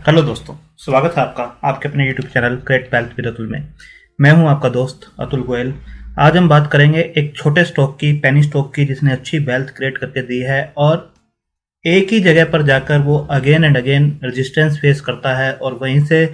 Hello दोस्तों, स्वागत है आपका आपके अपने YouTube channel create wealth with Atul में। मैं हूं आपका दोस्त अतुल गोयल। आज हम बात करेंगे एक छोटे स्टॉक की, पेनी स्टॉक की, जिसने अच्छी वेल्थ क्रिएट करके दी है और एक ही जगह पर जाकर वो again and again resistance face करता है और वहीं से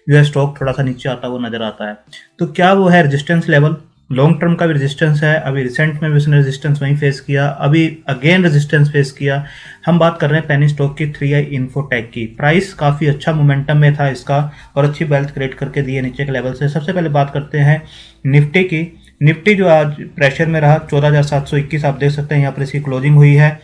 जो है स्टॉक थोड़ा सा नीचे आता हुआ नजर आता है। तो क्या वो है रेजिस्टेंस लेवल? लॉन्ग टर्म का भी रेजिस्टेंस है, अभी रिसेंट में भी उसने रेजिस्टेंस वहीं फेस किया, अभी अगेन रेजिस्टेंस फेस किया। हम बात कर रहे हैं पेनी स्टॉक की 3i इन्फोटेक की। प्राइस काफ़ी अच्छा मोमेंटम में था इसका और अच्छी वेल्थ क्रिएट करके दी है नीचे के लेवल से। सबसे पहले बात करते हैं निफ्टी की। निफ्टी जो आज प्रेशर में रहा 14,721, आप देख सकते हैं यहाँ पर इसकी क्लोजिंग हुई है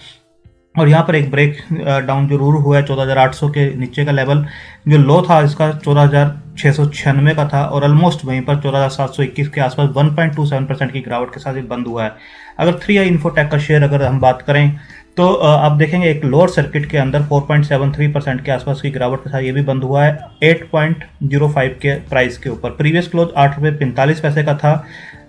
और यहाँ पर एक ब्रेक डाउन जरूर हुआ है 14,800 के नीचे का लेवल। जो लो था इसका 14,696 का था और ऑलमोस्ट वहीं पर 14,721 के आसपास 1.27% की गिरावट के साथ ये बंद हुआ है। अगर 3i इन्फोटेक का शेयर अगर हम बात करें तो आप देखेंगे एक लोअर सर्किट के अंदर 4.73% के आसपास की गिरावट के साथ ये भी बंद हुआ है 8.05 के प्राइस के ऊपर। प्रीवियस क्लोज 8 रुपये 45 पैसे का था,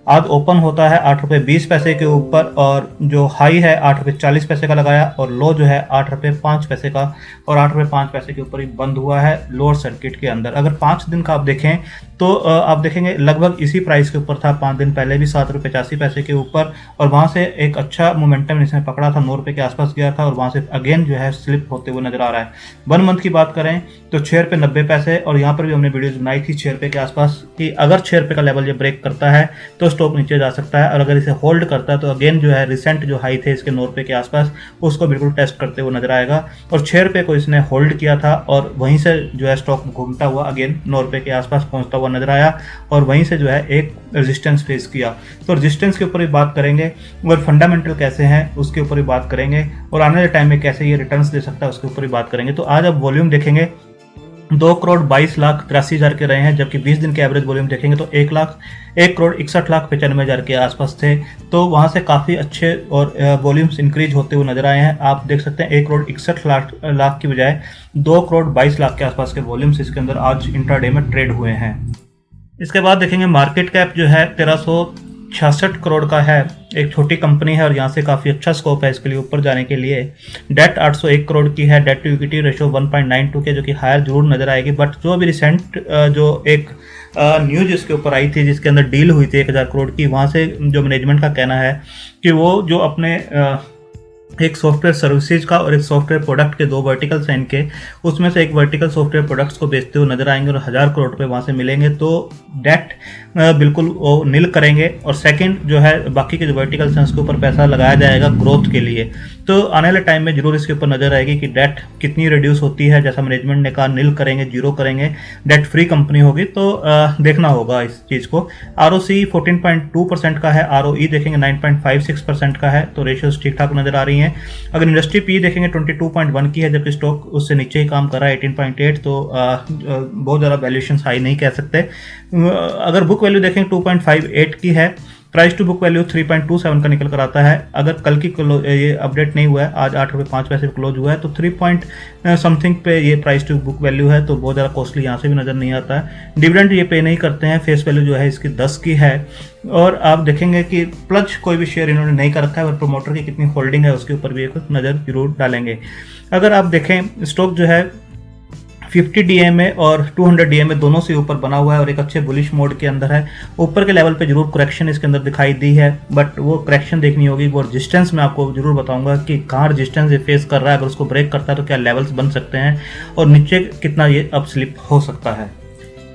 आज ओपन होता है 8 रुपये 20 पैसे के ऊपर और जो हाई है 8 रुपये 40 पैसे का लगाया और लो जो है 8 रुपये 5 पैसे का और 8 रुपये 5 पैसे के ऊपर ही बंद हुआ है लोअर सर्किट के अंदर। अगर 5 दिन का आप देखें तो आप देखेंगे लगभग इसी प्राइस के ऊपर था 5 दिन पहले भी 7 रुपये 85 पैसे के ऊपर और वहाँ से एक अच्छा मोमेंटम इसने पकड़ा था, 9 रुपये के आसपास गया था और वहाँ से अगेन जो है स्लिप होते हुए नजर आ रहा है। 1 मंथ की बात करें तो 6 रुपये 90 पैसे और यहाँ पर भी हमने वीडियोज बनाई थी 6 रुपये के आसपास कि अगर 6 रुपये का लेवल ये ब्रेक करता है तो स्टॉक नीचे जा सकता है और अगर इसे होल्ड करता है तो अगेन जो है रिसेंट जो हाई थे इसके 9 रुपये के आसपास उसको बिल्कुल टेस्ट करते हुए नजर आएगा और 6 रुपये को इसने होल्ड किया था और वहीं से जो है स्टॉक घूमता हुआ अगेन 9 रुपये के आसपास पहुंचता हुआ नजर आया और वहीं से जो है एक रेजिस्टेंस फेस किया। तो रेजिस्टेंस के ऊपर भी बात करेंगे और फंडामेंटल कैसे हैं उसके ऊपर भी बात करेंगे और आने वाले टाइम में कैसे ये रिटर्न्स दे सकता है उसके ऊपर भी बात करेंगे। तो आज आप वॉल्यूम देखेंगे 2,22,83,000 के रहे हैं, जबकि 20 दिन के एवरेज वॉल्यूम देखेंगे तो 1,61,95,000 के आसपास थे। तो वहां से काफ़ी अच्छे और वॉल्यूम्स इंक्रीज होते हुए नजर आए हैं। आप देख सकते हैं 1,61,00,000 की बजाय 2,22,00,000 के आसपास के वॉल्यूम्स इसके अंदर आज इंट्राडे में ट्रेड हुए हैं। इसके बाद देखेंगे मार्केट कैप जो है 1,366 करोड़ का है, एक छोटी कंपनी है और यहाँ से काफ़ी अच्छा स्कोप है इसके लिए ऊपर जाने के लिए। डेट 801 करोड़ की है, डेट टू इक्विटी रेशो 1.92 के, जो कि हायर जरूर नजर आएगी। बट जो अभी रिसेंट जो एक न्यूज इसके ऊपर आई थी जिसके अंदर डील हुई थी 1,000 करोड़ की, वहाँ से जो मैनेजमेंट का कहना है कि वो जो अपने एक सॉफ्टवेयर सर्विसेज का और एक सॉफ्टवेयर प्रोडक्ट के 2 वर्टिकल्स हैं इनके, उसमें से एक वर्टिकल सॉफ्टवेयर प्रोडक्ट्स को बेचते हुए नजर आएंगे और 1,000 करोड़ रुपए वहाँ से मिलेंगे। तो डेट बिल्कुल वो नील करेंगे और सेकंड जो है बाकी के जो वर्टिकल्स हैं उसके ऊपर पैसा लगाया जाएगा ग्रोथ के लिए। तो आने वाले टाइम में जरूर इसके ऊपर नजर आएगी कि डेट कितनी रिड्यूस होती है। जैसा मैनेजमेंट ने कहा नील करेंगे, जीरो करेंगे, डेट फ्री कंपनी होगी। तो देखना होगा इस चीज़ को। ROC 14.2% का है, ROE देखेंगे 9.56% का है, तो रेशियोज ठीक ठाक नजर आ रही हैं। अगर इंडस्ट्री पी देखेंगे 22.1 की है, जबकि स्टॉक उससे नीचे ही काम कर रहा है 18.8, तो बहुत ज़्यादा वैल्यूएशन हाई नहीं कह सकते। अगर बुक वैल्यू देखेंगे 2.58 की है, प्राइस टू बुक वैल्यू 3.27 का निकल कर आता है। अगर कल की ये अपडेट नहीं हुआ है, आज 8 रुपये 5 पैसे पे क्लोज हुआ है, तो 3 पॉइंट समथिंग पे ये प्राइस टू बुक वैल्यू है, तो बहुत ज़्यादा कॉस्टली यहाँ से भी नज़र नहीं आता है। डिविडेंड ये पे नहीं करते हैं, फेस वैल्यू जो है इसकी 10 की है और आप देखेंगे कि प्लज कोई भी शेयर इन्होंने नहीं कर रखा है और प्रोमोटर की कितनी होल्डिंग है उसके ऊपर भी एक नज़र जरूर डालेंगे। अगर आप देखें स्टॉक जो है 50 DMA और 200 DMA दोनों से ऊपर बना हुआ है और एक अच्छे बुलिश मोड के अंदर है। ऊपर के लेवल पे जरूर करेक्शन इसके अंदर दिखाई दी है, बट वो करेक्शन देखनी होगी। वो रेजिस्टेंस मैं आपको जरूर बताऊंगा कि कहाँ रेजिस्टेंस ये फेस कर रहा है, अगर उसको ब्रेक करता है तो क्या लेवल्स बन सकते हैं और नीचे कितना ये अप स्लिप हो सकता है।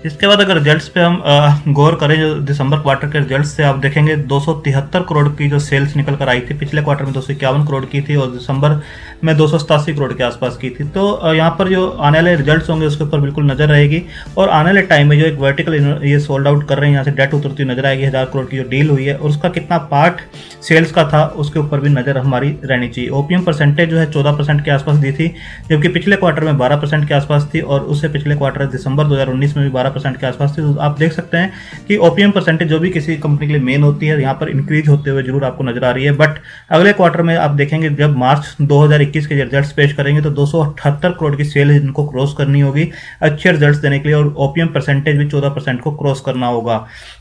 इसके बाद अगर रिजल्ट्स पे हम गौर करें, जो दिसंबर क्वार्टर के रिजल्ट्स से आप देखेंगे 273 करोड़ की जो सेल्स निकल कर आई थी, पिछले क्वार्टर में 251 करोड़ की थी और दिसंबर में 287 करोड़ के आसपास की थी। तो यहाँ पर जो आने वाले रिजल्ट्स होंगे उसके ऊपर बिल्कुल नजर रहेगी और आने वाले टाइम में जो एक वर्टिकल ये सोल्ड आउट कर रहे हैं, यहाँ से डेट उतरती हुई नजर आएगी। 1,000 करोड़ की जो डील हुई है और उसका कितना पार्ट सेल्स का था उसके ऊपर भी नजर हमारी रहनी चाहिए। ओपीएम परसेंटेज जो है 14% के आसपास दी थी, जबकि पिछले क्वार्टर में 12% के आसपास थी और उससे पिछले क्वार्टर दिसंबर 2019 में भी 12% 12% के आसपास थी। तो आप देख सकते हैं कि ओपीएम परसेंटेज जो भी किसी कंपनी के लिए मेन होती है यहाँ पर इंक्रीज होते हुए जरूर आपको नजर आ रही है। बट अगले क्वार्टर में आप देखेंगे जब मार्च 2021 के रिजल्ट्स पेश करेंगे तो 278 करोड़ की सेल इनको क्रॉस करनी होगी अच्छे रिजल्ट्स देने के लिए, और ओपीएम परसेंटेज भी 14% को क्रॉस करना होगा।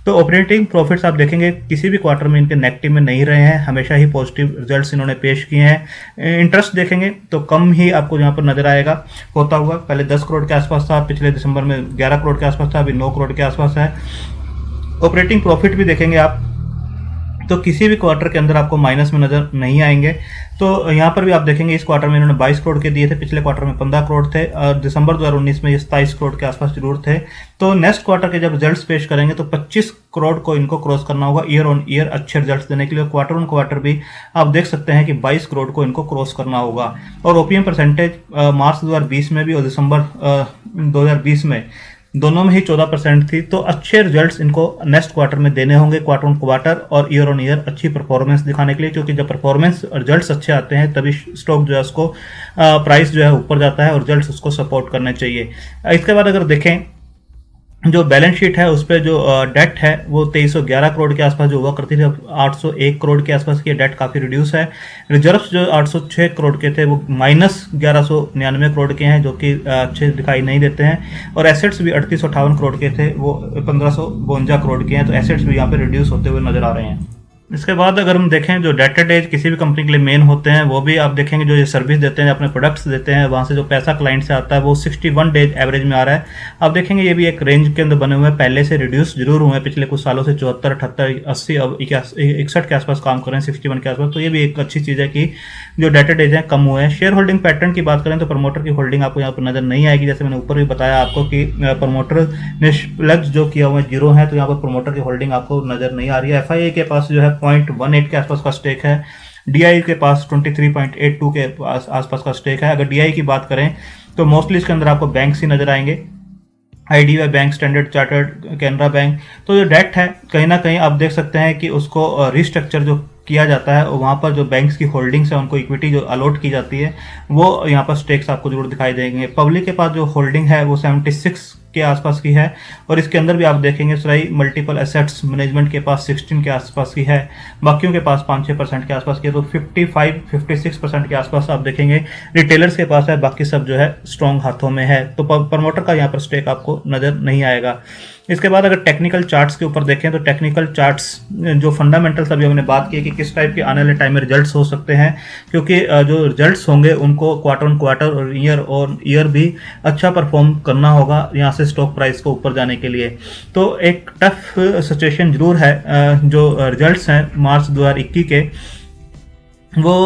तो ऑपरेटिंग प्रॉफिट्स आप देखेंगे किसी भी क्वार्टर में इनके नेगेटिव में नहीं रहे हैं, हमेशा ही पॉजिटिव रिजल्ट्स इन्होंने पेश किए हैं। इंटरेस्ट देखेंगे तो कम ही आपको यहाँ पर नजर आएगा होता हुआ, पहले 10 करोड़ के आसपास था, पिछले दिसंबर में 11 करोड़ के आसपास था, अभी 9 करोड़ के आसपास है। ऑपरेटिंग प्रॉफिट भी देखेंगे आप तो किसी भी क्वार्टर के अंदर आपको माइनस में नजर नहीं आएंगे। तो यहाँ पर भी आप देखेंगे इस क्वार्टर में इन्होंने 22 करोड़ के दिए थे, पिछले क्वार्टर में 15 करोड़ थे, और दिसंबर 2019 में ये 27 करोड़ के आसपास जरूर थे। तो नेक्स्ट क्वार्टर के जब रिजल्ट्स पेश करेंगे तो 25 करोड़ को इनको क्रॉस करना होगा ईयर ऑन ईयर अच्छे रिजल्ट्स देने के लिए। क्वार्टर ऑन क्वार्टर भी आप देख सकते हैं कि 22 करोड़ को इनको क्रॉस करना होगा। और ओपीएम परसेंटेज मार्च 2020 में भी और दिसंबर 2020 में दोनों में ही 14% थी। तो अच्छे रिजल्ट्स इनको नेक्स्ट क्वार्टर में देने होंगे, क्वार्टर ऑन क्वार्टर और ईयर ऑन ईयर अच्छी परफॉर्मेंस दिखाने के लिए, क्योंकि जब परफॉर्मेंस रिजल्ट्स अच्छे आते हैं तभी स्टॉक जो है उसको प्राइस जो है ऊपर जाता है और रिजल्ट्स उसको सपोर्ट करने चाहिए। इसके बाद अगर देखें जो बैलेंस शीट है उस पर जो डेट है वो 2311 करोड़ के आसपास जो हुआ करती थी, अब 801 करोड़ के आसपास की डेट काफ़ी रिड्यूस है। रिजर्व्स जो 806 करोड़ के थे वो माइनस 1199 करोड़ के हैं, जो कि अच्छे दिखाई नहीं देते हैं। और एसेट्स भी 3858 करोड़ के थे, वो 1552 करोड़ के हैं। तो एसेट्स भी यहाँ पे रिड्यूस होते हुए नजर आ रहे हैं। इसके बाद अगर हम देखें जो डेटर डेज किसी भी कंपनी के लिए मेन होते हैं, वो भी आप देखेंगे जो ये सर्विस देते हैं, अपने प्रोडक्ट्स देते हैं, वहाँ से जो पैसा क्लाइंट से आता है वो 61 डेज एवरेज में आ रहा है। आप देखेंगे ये भी एक रेंज के अंदर बने हुए हैं, पहले से रिड्यूस जरूर हुए हैं पिछले कुछ सालों से, 74, 78, 80, अब 61 के आसपास काम कर रहे हैं, 61 के आसपास। तो ये भी एक अच्छी चीज़ है कि जो डेटर डेज हैं कम हुए हैं। शेयर होल्डिंग पैटर्न की बात करें तो प्रमोटर की होल्डिंग आपको यहाँ पर नजर नहीं आएगी, जैसे मैंने ऊपर भी बताया आपको कि प्रमोटर ने प्लग्स जो किया हुआ है 0 है, तो यहाँ पर प्रमोटर की होल्डिंग आपको नजर नहीं आ रही है। एफआईआई के पास जो है 0.18 के आसपास का स्टेक है, डीआई के पास 23.82 के आसपास का स्टेक है। अगर डीआई की बात करें तो मोस्टली इसके अंदर आपको बैंक्स ही नजर आएंगे, IDBI bank, standard chartered, Canara bank. तो जो डेट है कहीं ना कहीं आप देख सकते हैं कि उसको रिस्ट्रक्चर जो किया जाता है, वहाँ पर जो बैंक्स की होल्डिंग्स है उनको इक्विटी जो अलॉट की जाती है वो यहाँ पर स्टेक्स आपको जरूर दिखाई देंगे। पब्लिक के पास जो होल्डिंग है वो 76 के आसपास की है, और इसके अंदर भी आप देखेंगे सही मल्टीपल एसेट्स मैनेजमेंट के पास 16 के आसपास की है, बाकियों के पास 5-6% के आसपास की है। तो 55-56% के आसपास आप देखेंगे रिटेलर्स के पास है, बाकी सब जो है स्ट्रॉन्ग हाथों में है। तो प्रमोटर का यहाँ पर स्टेक आपको नजर नहीं आएगा। इसके बाद अगर टेक्निकल चार्ट्स के ऊपर देखें तो टेक्निकल चार्ट्स जो फंडामेंटल्स अभी हमने बात की कि किस टाइप के आने वाले टाइम में रिजल्ट्स हो सकते हैं, क्योंकि जो रिजल्ट्स होंगे उनको क्वार्टर ऑन क्वार्टर और ईयर भी अच्छा परफॉर्म करना होगा यहाँ से स्टॉक प्राइस को ऊपर जाने के लिए। तो एक टफ सिचुएशन जरूर है। जो रिजल्ट्स हैं मार्च 2021 के वो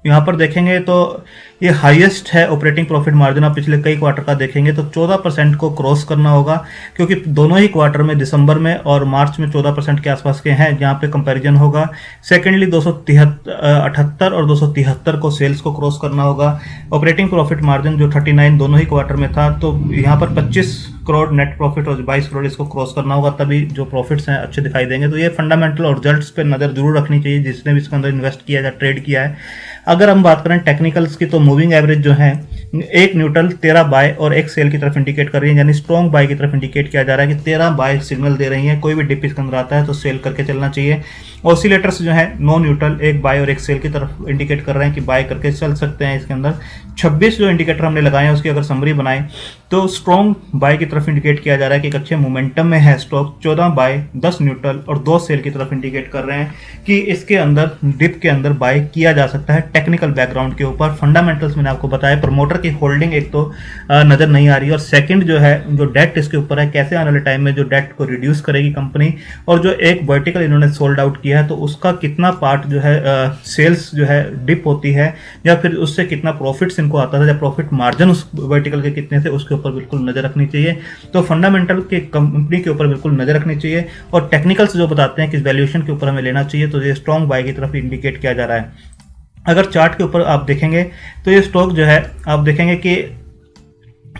यहाँ पर देखेंगे तो ये हाईएस्ट है ऑपरेटिंग प्रॉफिट मार्जिन। आप पिछले कई क्वार्टर का देखेंगे तो 14% को क्रॉस करना होगा, क्योंकि दोनों ही क्वार्टर में दिसंबर में और मार्च में 14% के आसपास के हैं जहाँ पे कंपैरिजन होगा। सेकेंडली 278 और 273 को सेल्स को क्रॉस करना होगा। ऑपरेटिंग प्रॉफिट मार्जिन जो 39 दोनों ही क्वार्टर में था, तो यहाँ पर 25 करोड़ नेट प्रॉफिट और 22 करोड़ इसको क्रॉस करना होगा, तभी जो प्रॉफिट्स हैं अच्छे दिखाई देंगे। तो ये फंडामेंटल और रिजल्ट्स पे नज़र जरूर रखनी चाहिए जिसने भी इसके अंदर इन्वेस्ट किया या ट्रेड किया है। अगर हम बात करें टेक्निकल्स की तो मूविंग एवरेज जो है एक न्यूट्रल 13 बाय और एक सेल की तरफ इंडिकेट कर रही है, यानी स्ट्रॉन्ग बाय की तरफ इंडिकेट किया जा रहा है कि 13 बाय सिग्नल दे रही है। कोई भी डिप इसके अंदर आता है तो सेल करके चलना चाहिए। ऑसिलेटर्स जो है नो न्यूट्रल एक बाय और एक सेल की तरफ इंडिकेट कर रहे हैं कि बाय करके चल सकते हैं इसके अंदर। 26 जो इंडिकेटर हमने लगाए हैं उसकी अगर समरी बनाएं तो स्ट्रॉन्ग बाय की तरफ इंडिकेट किया जा रहा है कि एक अच्छे मोमेंटम में है स्टॉक। 14 बाय 10 न्यूट्रल और 2 सेल की तरफ इंडिकेट कर रहे हैं कि इसके अंदर डिप के अंदर बाय किया जा सकता है टेक्निकल बैकग्राउंड के ऊपर। फंडामेंटल्स मैंने आपको बताया, प्रमोटर की होल्डिंग एक तो नजर नहीं आ रही, और सेकंड जो है जो डेट इसके ऊपर है, कैसे आने वाले टाइम में जो डेट को रिड्यूस करेगी कंपनी, और जो एक वर्टिकल इन्होंने सोल्ड आउट किया है तो उसका कितना पार्ट जो है सेल्स जो है डिप होती है, या फिर उससे कितना प्रॉफिट्स इनको आता था, या प्रॉफिट मार्जिन उस वर्टिकल के कितने थे, उसके ऊपर बिल्कुल नजर रखनी चाहिए। तो फंडामेंटल के कंपनी के ऊपर बिल्कुल नजर रखनी चाहिए, और टेक्निकल्स जो बताते हैं किस वैल्यूएशन के ऊपर हमें लेना चाहिए, तो ये स्ट्रॉन्ग बाय की तरफ इंडिकेट किया जा रहा है। अगर चार्ट के ऊपर आप देखेंगे तो ये स्टॉक जो है आप देखेंगे कि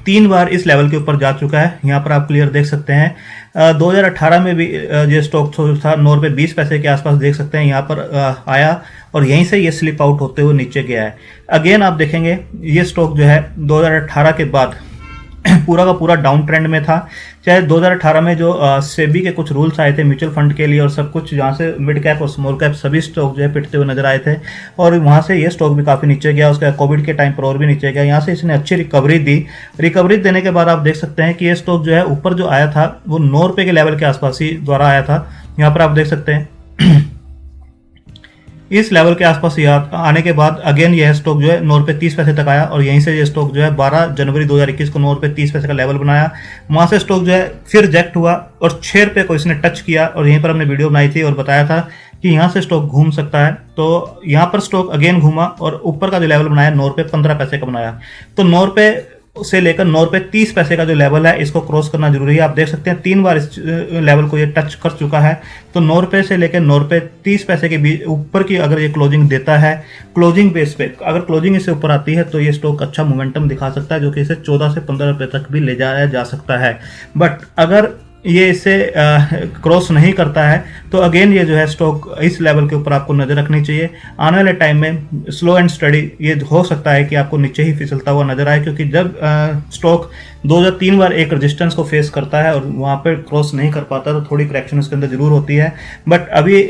3 बार इस लेवल के ऊपर जा चुका है। यहाँ पर आप क्लियर देख सकते हैं 2018 में भी ये स्टॉक था 9 रुपये 20 पैसे के आसपास, देख सकते हैं यहाँ पर आया और यहीं से ये स्लिप आउट होते हुए नीचे गया है। अगेन आप देखेंगे ये स्टॉक जो है 2018 के बाद पूरा का पूरा डाउन ट्रेंड में था। चाहे 2018 में जो सेबी के कुछ रूल्स आए थे म्यूचुअल फंड के लिए और सब कुछ, जहाँ से मिड कैप और स्मॉल कैप सभी स्टॉक जो है पिटते हुए नजर आए थे, और वहाँ से ये स्टॉक भी काफ़ी नीचे गया, उसका कोविड के टाइम पर और भी नीचे गया। यहाँ से इसने अच्छी रिकवरी दी। रिकवरी देने के बाद आप देख सकते हैं कि ये स्टॉक जो है ऊपर जो आया था वो 9 रुपये के लेवल के आसपास ही द्वारा आया था। यहाँ पर आप देख सकते हैं इस लेवल के आसपास आने के बाद अगेन यह स्टॉक जो है 9 रुपये 30 पैसे तक आया, और यहीं से ये स्टॉक जो है 12 जनवरी 2021 को 9 रुपये 30 पैसे का लेवल बनाया। वहाँ से स्टॉक जो है फिर रिजेक्ट हुआ और 6 रुपये को इसने टच किया, और यहीं पर हमने वीडियो बनाई थी और बताया था कि यहाँ से स्टॉक घूम सकता है। तो यहाँ पर स्टॉक अगेन घूमा और ऊपर का जो लेवल बनाया 9 रुपये 15 पैसे का बनाया। तो 9 रुपये से लेकर 9 रुपये 30 पैसे का जो लेवल है इसको क्रॉस करना जरूरी है। आप देख सकते हैं 3 बार इस लेवल को ये टच कर चुका है। तो 9 रुपये से लेकर 9 रुपये 30 पैसे के बीच ऊपर की अगर ये क्लोजिंग देता है, क्लोजिंग बेस पे अगर क्लोजिंग इससे ऊपर आती है तो ये स्टॉक अच्छा मोमेंटम दिखा सकता है, जो कि इसे 14 से 15 रुपये तक भी ले जाया जा सकता है। बट अगर ये इसे क्रॉस नहीं करता है तो अगेन ये जो है स्टॉक इस लेवल के ऊपर आपको नज़र रखनी चाहिए। आने वाले टाइम में स्लो एंड स्टडी ये हो सकता है कि आपको नीचे ही फिसलता हुआ नजर आए, क्योंकि जब स्टॉक 2 या 3 बार एक रेजिस्टेंस को फेस करता है और वहाँ पे क्रॉस नहीं कर पाता तो थोड़ी करेक्शन उसके अंदर जरूर होती है। बट अभी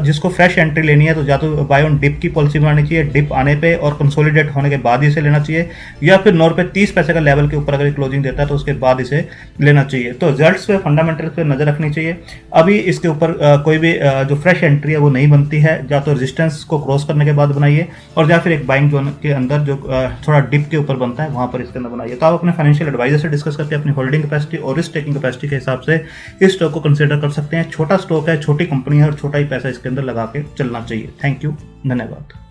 जिसको फ्रेश एंट्री लेनी है तो या तो बाय ऑन डिप की पॉलिसी बनानी चाहिए, डिप आने पे और कंसोलिडेट होने के बाद इसे लेना चाहिए, या फिर 9 रुपये 30 पैसे का लेवल के ऊपर अगर क्लोजिंग देता है तो उसके बाद इसे लेना चाहिए। तो रिजल्ट्स पे फंडामेंटल पे नजर रखनी चाहिए। अभी इसके ऊपर कोई भी जो फ्रेश एंट्री है वो नहीं बनती है, या तो रेजिस्टेंस को क्रॉस करने के बाद बनाइए, और या फिर एक बाइंग जोन के अंदर जो थोड़ा डिप के ऊपर बनता है वहां पर इसके अंदर बनाइए। तो आप अपने फाइनेंशियल एडवाइजर से डिस्कस करके अपनी होल्डिंग कैपेसिटी और रिस्क टेकिंग कैपेसिटी के हिसाब से इस स्टॉक को कंसिडर कर सकते हैं। छोटा स्टॉक है, छोटी कंपनी है और छोटा ही पैसा इसके अंदर लगा के चलना चाहिए। थैंक यू, धन्यवाद।